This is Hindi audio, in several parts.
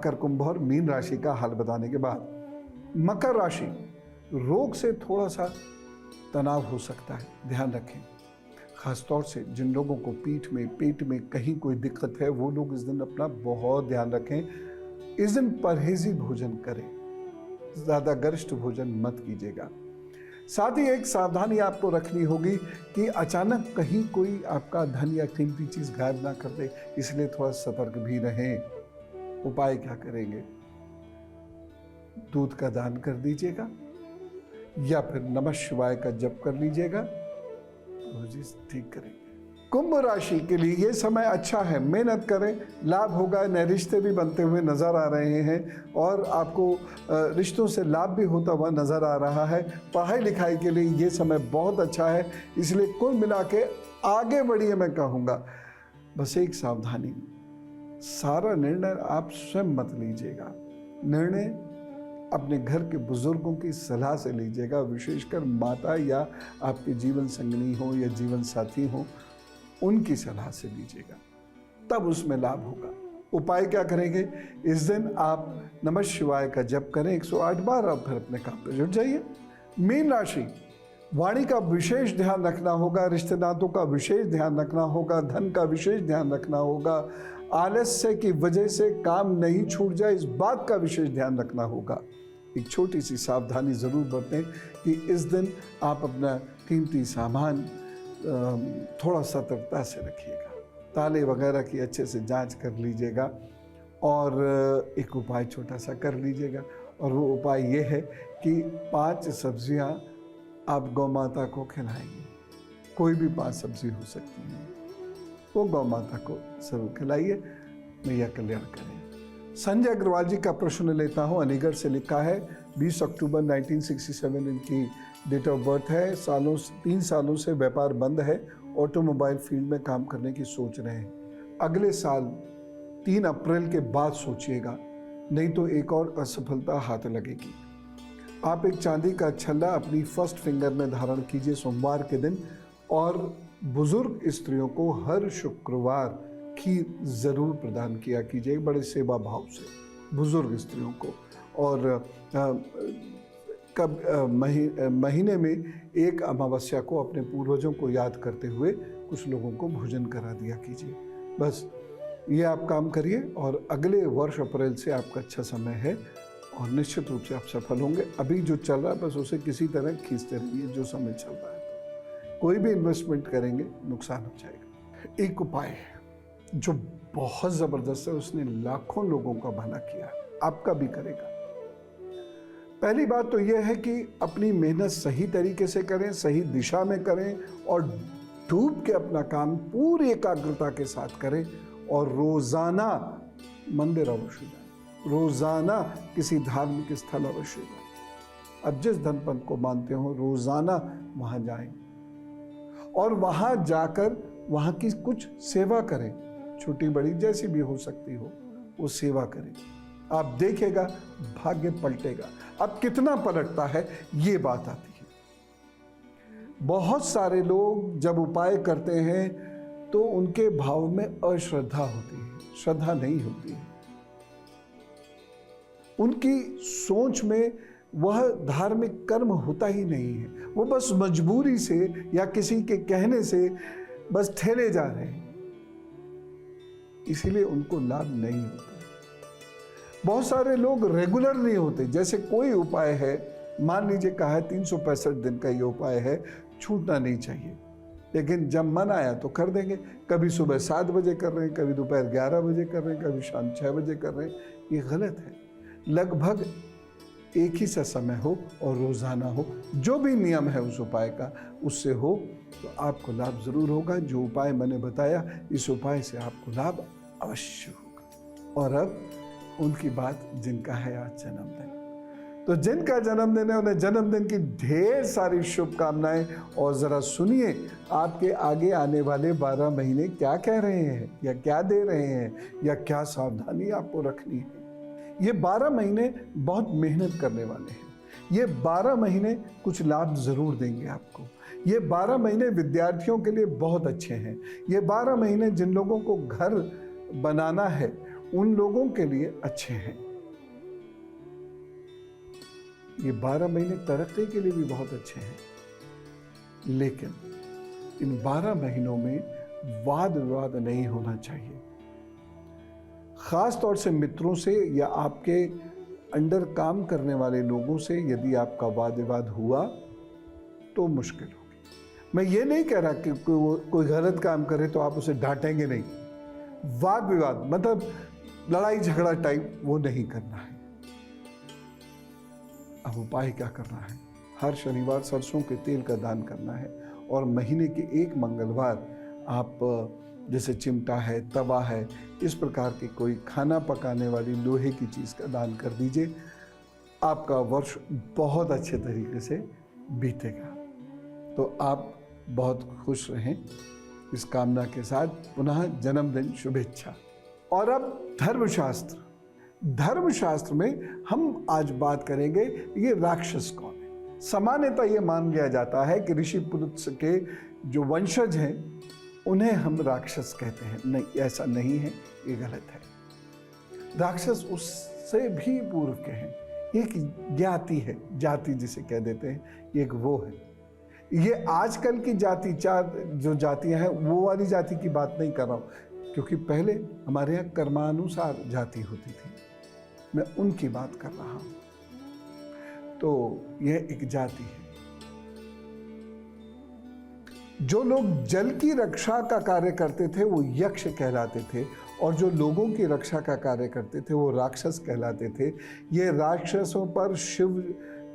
मकर, कुंभ और मीन राशि का हाल बताने के बाद मकर राशि, रोग से थोड़ा सा तनाव हो सकता है, ध्यान रखें। खासतौर से जिन लोगों को पीठ में, पेट में कहीं कोई दिक्कत है, वो लोग इस दिन अपना बहुत ध्यान रखें। इस दिन परहेजी भोजन करें, ज़्यादा गरिष्ठ भोजन मत कीजिएगा। साथ ही एक सावधानी आपको रखनी होगी कि अचानक कहीं कोई आपका धन या कीमती चीज़ गायब ना कर दे, इसलिए थोड़ा सतर्क भी रहें। उपाय क्या करेंगे? दूध का दान कर दीजिएगा या फिर नमः शिवाय का जप कर लीजिएगा, वो चीज ठीक करेंगे। कुंभ राशि के लिए ये समय अच्छा है, मेहनत करें, लाभ होगा। नए रिश्ते भी बनते हुए नजर आ रहे हैं और आपको रिश्तों से लाभ भी होता हुआ नजर आ रहा है। पढ़ाई लिखाई के लिए ये समय बहुत अच्छा है, इसलिए कुल मिला के आगे बढ़िए मैं कहूँगा। बस एक सावधानी, सारा निर्णय आप स्वयं मत लीजिएगा, निर्णय अपने घर के बुजुर्गों की सलाह से लीजिएगा, विशेषकर माता या आपके जीवन संगिनी हो या जीवन साथी हो, उनकी सलाह से लीजिएगा, तब उसमें लाभ होगा। उपाय क्या करेंगे? इस दिन आप नमः शिवाय का जप करें 108 बार, और फिर अपने काम पर जुट जाइए। मीन राशि, वाणी का विशेष ध्यान रखना होगा, रिश्तेदारों का विशेष ध्यान रखना होगा, धन का विशेष ध्यान रखना होगा, आलस्य की वजह से काम नहीं छूट जाए, इस बात का विशेष ध्यान रखना होगा। एक छोटी सी सावधानी ज़रूर बरतें कि इस दिन आप अपना कीमती सामान थोड़ा सतर्कता से रखिएगा, ताले वगैरह की अच्छे से जांच कर लीजिएगा, और एक उपाय छोटा सा कर लीजिएगा, और वो उपाय ये है कि 5 सब्जियां आप गौ माता को खिलाएंगे। कोई भी 5 सब्जी हो सकती है, वो गौ माता को जरूर खिलाइए, मैया कल्याण करें। संजय अग्रवाल जी का प्रश्न लेता हूं, अलीगढ़ से लिखा है। 20 अक्टूबर 1967 इनकी डेट ऑफ बर्थ है। 3 सालों से व्यापार बंद है, ऑटोमोबाइल फील्ड में काम करने की सोच रहे हैं। अगले साल 3 अप्रैल के बाद सोचिएगा, नहीं तो एक और असफलता हाथ लगेगी। आप एक चांदी का छल्ला अपनी फर्स्ट फिंगर में धारण कीजिए सोमवार के दिन, और बुजुर्ग स्त्रियों को हर शुक्रवार खीर जरूर प्रदान किया कीजिए, बड़े सेवा भाव से बुजुर्ग स्त्रियों को। और महीने में एक अमावस्या को अपने पूर्वजों को याद करते हुए कुछ लोगों को भोजन करा दिया कीजिए। बस ये आप काम करिए, और अगले वर्ष अप्रैल से आपका अच्छा समय है, और निश्चित रूप से आप सफल होंगे। अभी जो चल रहा है बस उसे किसी तरह खींचते रहिए, जो समय चल रहा है। तो कोई भी इन्वेस्टमेंट करेंगे नुकसान हो जाएगा। एक उपाय है जो बहुत जबरदस्त है, उसने लाखों लोगों का भला किया, आपका भी करेगा। पहली बात तो यह है कि अपनी मेहनत सही तरीके से करें, सही दिशा में करें, और डूब के अपना काम पूरी एकाग्रता के साथ करें, और रोजाना मंदिर अवश्य जाएं, रोजाना किसी धार्मिक स्थल अवश्य जाएं। अब जिस धनपंथ को मानते हो, रोजाना वहां जाएं, और वहां जाकर वहां की कुछ सेवा करें, छोटी बड़ी जैसी भी हो सकती हो, वो सेवा करें। आप देखिएगा भाग्य पलटेगा। अब कितना पलटता है ये बात आती है। बहुत सारे लोग जब उपाय करते हैं तो उनके भाव में अश्रद्धा होती है, श्रद्धा नहीं होती है। उनकी सोच में वह धार्मिक कर्म होता ही नहीं है, वो बस मजबूरी से या किसी के कहने से बस ठेले जा रहे हैं, इसीलिए उनको लाभ नहीं होता। बहुत सारे लोग रेगुलर नहीं होते। जैसे कोई उपाय है, मान लीजिए कहा है 365 दिन का ये उपाय है, छूटना नहीं चाहिए, लेकिन जब मन आया तो कर देंगे। कभी सुबह 7 बजे कर रहे हैं, कभी दोपहर 11 बजे कर रहे हैं, कभी शाम 6 बजे कर रहे हैं, ये गलत है। लगभग एक ही सा समय हो और रोजाना हो, जो भी नियम है उस उपाय का उससे हो तो आपको लाभ जरूर होगा। जो उपाय मैंने बताया, इस उपाय से आपको लाभ अवश्य होगा। और अब उनकी बात जिनका है आज जन्मदिन, तो जिनका जन्मदिन है उन्हें जन्मदिन की ढेर सारी शुभकामनाएं। और जरा सुनिए आपके आगे आने वाले 12 महीने क्या कह रहे हैं, या क्या दे रहे हैं, या क्या सावधानी आपको रखनी है। ये 12 महीने बहुत मेहनत करने वाले हैं। ये 12 महीने कुछ लाभ जरूर देंगे आपको। ये 12 महीने विद्यार्थियों के लिए बहुत अच्छे हैं। ये 12 महीने जिन लोगों को घर बनाना है उन लोगों के लिए अच्छे हैं। ये 12 महीने तरक्की के लिए भी बहुत अच्छे हैं, लेकिन इन 12 महीनों में वाद विवाद नहीं होना चाहिए। खास तौर से मित्रों से या आपके अंडर काम करने वाले लोगों से यदि आपका वाद विवाद हुआ तो मुश्किल होगी। मैं ये नहीं कह रहा कि कोई गलत काम करे तो आप उसे डांटेंगे नहीं। वाद विवाद मतलब लड़ाई झगड़ा टाइप वो नहीं करना है। अब उपाय क्या करना है? हर शनिवार सरसों के तेल का दान करना है और महीने के एक मंगलवार आप जैसे चिमटा है, तवा है, इस प्रकार की कोई खाना पकाने वाली लोहे की चीज़ का दान कर दीजिए। आपका वर्ष बहुत अच्छे तरीके से बीतेगा। तो आप बहुत खुश रहें इस कामना के साथ। पुनः जन्मदिन शुभेच्छा। और अब धर्मशास्त्र में हम आज बात करेंगे ये राक्षस कौन है। सामान्यतः ये मान लिया जाता है कि ऋषि पुरुष के जो वंशज हैं उन्हें हम राक्षस कहते हैं। नहीं, ऐसा नहीं है, ये गलत है। राक्षस उससे भी पूर्व के हैं। एक जाति है, जाति जिसे कह देते हैं, एक वो है। ये आजकल की जाति, चार जो जातियां हैं वो वाली जाति की बात नहीं कर रहा हूँ, क्योंकि पहले हमारे यहाँ कर्मानुसार जाति होती थी, मैं उनकी बात कर रहा हूँ। तो यह एक जाति है। जो लोग जल की रक्षा का कार्य करते थे वो यक्ष कहलाते थे, और जो लोगों की रक्षा का कार्य करते थे वो राक्षस कहलाते थे। ये राक्षसों पर शिव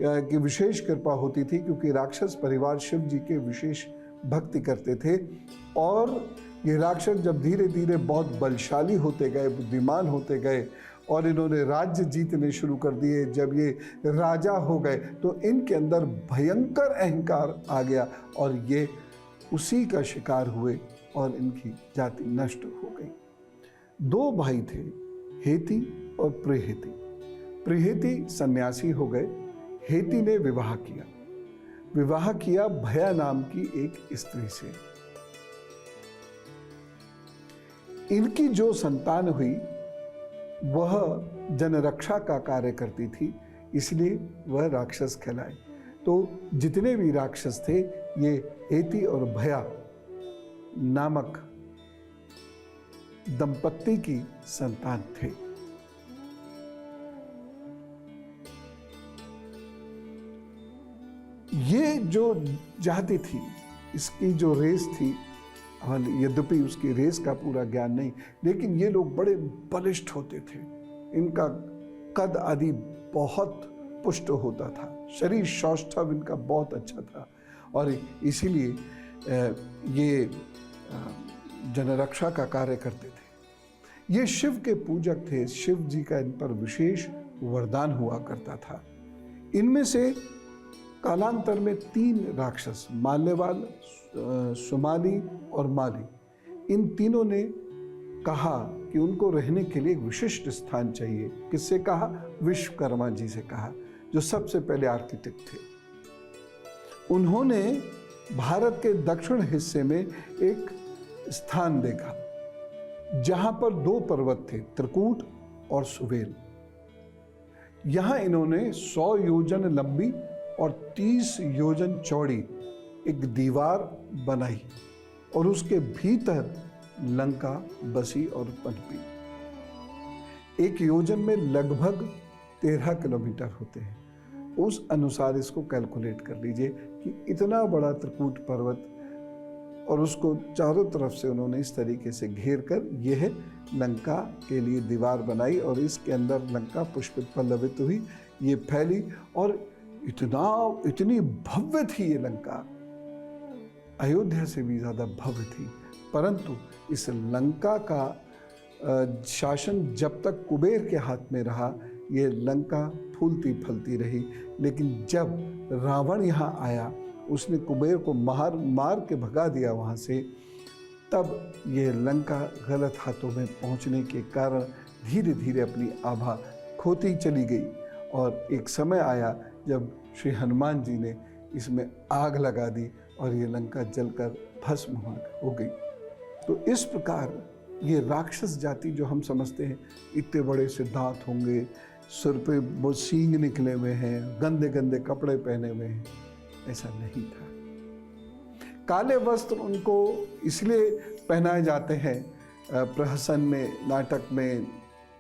की विशेष कृपा होती थी, क्योंकि राक्षस परिवार शिव जी के विशेष भक्ति करते थे। और ये राक्षस जब धीरे धीरे बहुत बलशाली होते गए, बुद्धिमान होते गए और इन्होंने राज्य जीतने शुरू कर दिए, जब ये राजा हो गए तो इनके अंदर भयंकर अहंकार आ गया और ये उसी का शिकार हुए और इनकी जाति नष्ट हो गई। दो भाई थे, हेती और प्रहेती। प्रहेती सन्यासी हो गए, हेती ने विवाह किया भया नाम की एक स्त्री से। इनकी जो संतान हुई वह जनरक्षा का कार्य करती थी, इसलिए वह राक्षस कहलाए। तो जितने भी राक्षस थे ये हेती और भया नामक दंपत्ति की संतान थे। ये जो जाति थी, इसकी जो रेस थी, यद्यपि उसकी रेस का पूरा ज्ञान नहीं, लेकिन ये लोग बड़े बलिष्ठ होते थे। इनका कद आदि बहुत पुष्ट होता था, शरीर सौष्ठव इनका बहुत अच्छा था, और इसीलिए ये जनरक्षा का कार्य करते थे। ये शिव के पूजक थे, शिव जी का इन पर विशेष वरदान हुआ करता था। इनमें से कालांतर में 3 राक्षस, माल्यवाल, सुमाली और माली, इन तीनों ने कहा कि उनको रहने के लिए एक विशिष्ट स्थान चाहिए। किससे कहा? विश्वकर्मा जी से कहा, जो सबसे पहले आर्किटेक्ट थे। उन्होंने भारत के दक्षिण हिस्से में एक स्थान देखा जहां पर 2 पर्वत थे, त्रिकूट और सुवेल। यहां इन्होंने 100 योजन लंबी और 30 योजन चौड़ी एक दीवार बनाई और उसके भीतर लंका बसी और पनपी। 1 योजन में लगभग 13 किलोमीटर होते हैं। उस अनुसार इसको कैलकुलेट कर लीजिए कि इतना बड़ा त्रिकूट पर्वत, और उसको चारों तरफ से उन्होंने इस तरीके से घेर कर यह लंका के लिए दीवार बनाई, और इसके अंदर लंका पुष्पित पल्लवित हुई, ये फैली, और इतनी भव्य थी ये लंका, अयोध्या से भी ज्यादा भव्य थी। परंतु इस लंका का शासन जब तक कुबेर के हाथ में रहा, ये लंका फूलती फलती रही। लेकिन जब रावण यहाँ आया, उसने कुबेर को मार के भगा दिया वहाँ से, तब ये लंका गलत हाथों में पहुँचने के कारण धीरे धीरे अपनी आभा खोती चली गई। और एक समय आया जब श्री हनुमान जी ने इसमें आग लगा दी और ये लंका जलकर भस्म हो गई। तो इस प्रकार ये राक्षस जाति जो हम समझते हैं, इतने बड़े से दांत होंगे, सिर पे वो सींग निकले हुए हैं, गंदे गंदे कपड़े पहने हुए हैं, ऐसा नहीं था। काले वस्त्र उनको इसलिए पहनाए जाते हैं प्रहसन में, नाटक में,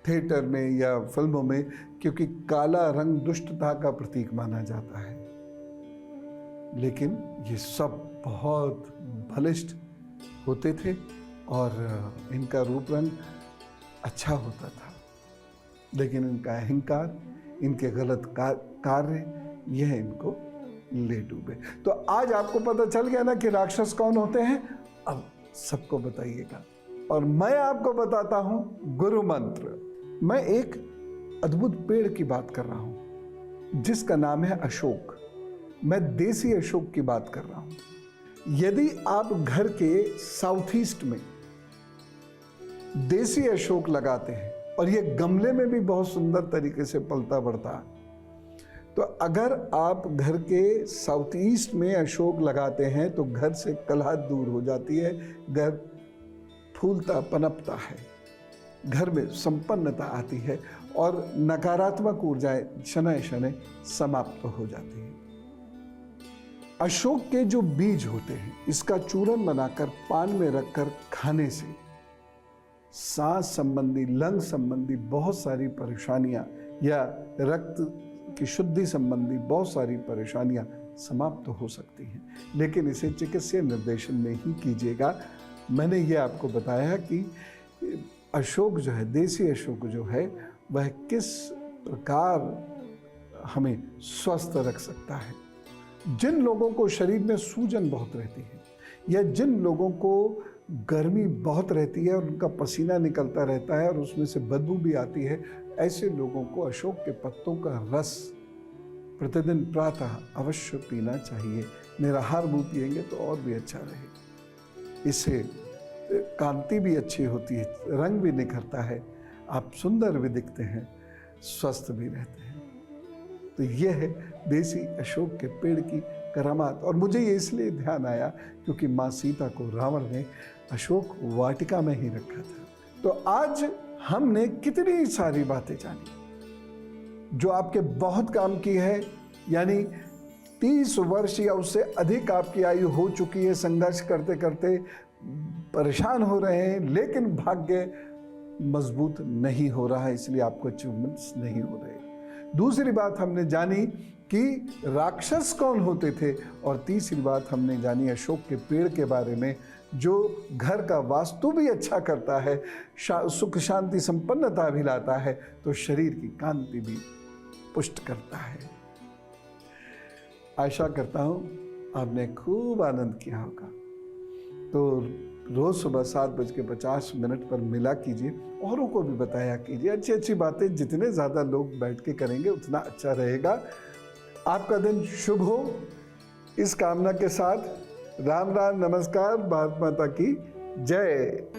थिएटर में या फिल्मों में, क्योंकि काला रंग दुष्टता का प्रतीक माना जाता है। लेकिन ये सब बहुत बलिष्ठ होते थे और इनका रूप रंग अच्छा होता था, लेकिन इनका अहंकार, इनके गलत कार्य, यह इनको ले डूबे। तो आज आपको पता चल गया ना कि राक्षस कौन होते हैं। अब सबको बताइएगा और मैं आपको बताता हूं गुरु मंत्र। मैं एक अद्भुत पेड़ की बात कर रहा हूं जिसका नाम है अशोक। मैं देसी अशोक की बात कर रहा हूं। यदि आप घर के साउथ ईस्ट में देसी अशोक लगाते हैं और ये गमले में भी बहुत सुंदर तरीके से पलता बढ़ता है, तो अगर आप घर के साउथ ईस्ट में अशोक लगाते हैं तो घर से कलह दूर हो जाती है, घर फूलता पनपता है, घर में संपन्नता आती है और नकारात्मक ऊर्जाएं शनय शनय समाप्त हो जाती हैं। अशोक के जो बीज होते हैं, इसका चूरन बनाकर पान में रखकर खाने से सांस संबंधी, लंग संबंधी बहुत सारी परेशानियां या रक्त की शुद्धि संबंधी बहुत सारी परेशानियां समाप्त हो सकती हैं। लेकिन इसे चिकित्सीय निर्देशन में ही कीजिएगा। मैंने ये आपको बताया कि अशोक जो है, देसी अशोक जो है, वह किस प्रकार हमें स्वस्थ रख सकता है। जिन लोगों को शरीर में सूजन बहुत रहती है या जिन लोगों को गर्मी बहुत रहती है और उनका पसीना निकलता रहता है और उसमें से बदबू भी आती है, ऐसे लोगों को अशोक के पत्तों का रस प्रतिदिन प्रातः अवश्य पीना चाहिए। निराहार मुंह पिएंगे तो और भी अच्छा रहेगा। इससे कांति भी अच्छी होती है, रंग भी निखरता है, आप सुंदर भी दिखते हैं, स्वस्थ भी रहते हैं। तो यह है देसी अशोक के पेड़ की करामात। और मुझे ये इसलिए ध्यान आया क्योंकि माँ सीता को रावण ने अशोक वाटिका में ही रखा था। तो आज हमने कितनी सारी बातें जानी जो आपके बहुत काम की है। यानी 30 वर्ष या उससे अधिक आपकी आयु हो चुकी है, संघर्ष करते करते परेशान हो रहे हैं, लेकिन भाग्य मजबूत नहीं हो रहा है, इसलिए आपको अचीवमेंट्स नहीं हो रहे। दूसरी बात हमने जानी कि राक्षस कौन होते थे, और तीसरी बात हमने जानी अशोक के पेड़ के बारे में जो घर का वास्तु भी अच्छा करता है, सुख शांति संपन्नता भी लाता है, तो शरीर की कांति भी पुष्ट करता है। आशा करता हूँ आपने खूब आनंद किया होगा। तो रोज सुबह 7:50 पर मिला कीजिए, औरों को भी बताया कीजिए। अच्छी अच्छी बातें जितने ज़्यादा लोग बैठ के करेंगे उतना अच्छा रहेगा। आपका दिन शुभ हो, इस कामना के साथ राम राम, नमस्कार, भारत माता की जय।